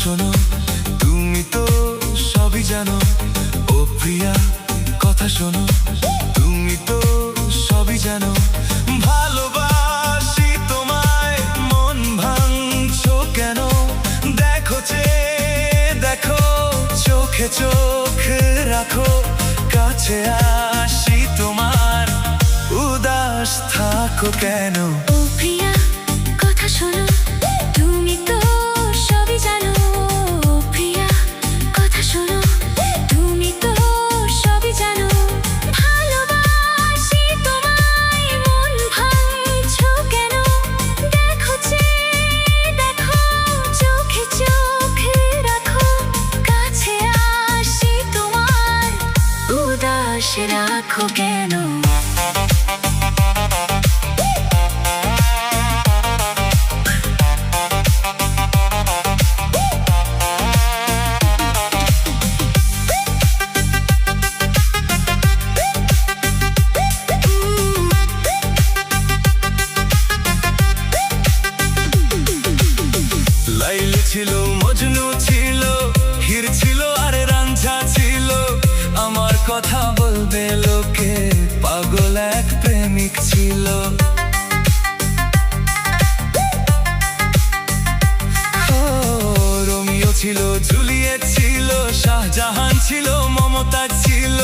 শোনো, তুমি তো সবই জানো। ও প্রিয়া কথা শোনো, তুমি তো সবই জানো। ভালোবাসি তোমায়, মন ভাঙছো কেন? দেখো দেখো, চোখে চোখ রাখো, কাছে আসি তোমার, উদাস থাকো কেন? ও প্রিয়া কথা শোনো, তুমি তো সবই জানো। ও প্রিয়া কথা শোনো, তুমি তো সবই জানো। ভালোবাসি তোমায়, মন ভাঙছো কেন? দেখো দেখো, চোখে চোখ রাখো, কাছে আসি তোমার, উদাস রাখো কেন? লাইলি ছিল, মজনু ছিল, হির ছিল আর রাঞ্ঝা ছিল। আমার কথা বলবে লোকে, পাগল এক প্রেমিক ছিল। রোমিও ছিল, জুলিয়েট ছিল, শাহজাহান ছিল, মমতা ছিল।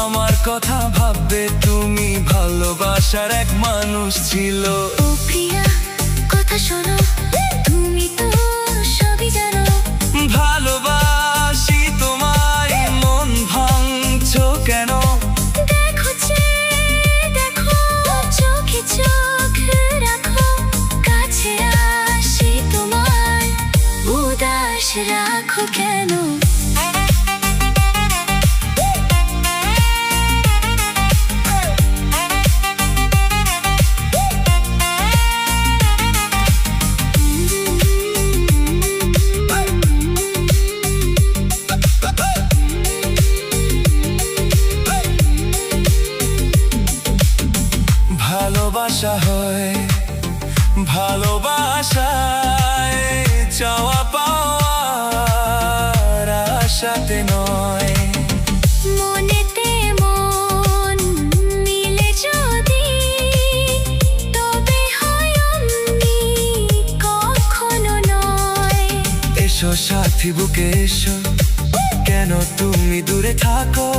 আমার কথা ভাববে তুমি, ভালোবাসার এক মানুষ ছিল। ও প্রিয়া কথা শোনো, তুমি তো সবই জানো। ভালোবাসি তোমায়, মন ভাঙছো কেন? দেখো দেখো, চোখে চোখ রাখো, কাছে আসি তোমার, উদাস রাখো কেন? ভালোবাসা হয়, ভালোবাসায় চাওয়া পাওয়ার আশাতে নয়। মনেতে মন মিলে যদি, তবে হয় অমনি, কখনো নয়। এসো সাথী বুকে এসো, কেন তুমি দূরে থাকো?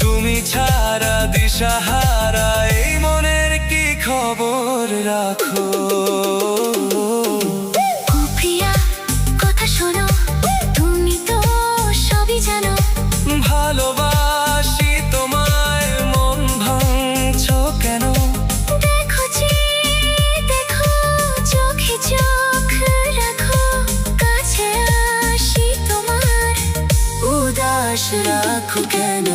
তুমি ছাড়া দিশাহারা, এই মনের কি খবর রাখো? ও প্রিয়া কথা শোনো, তুমি তো সবই জানো। ভালোবাসি তোমায়, মন ভাঙছো কেন? দেখো দেখো, চোখে চোখ রাখো, কাছে আসি তোমার, উদাস রাখো কেন?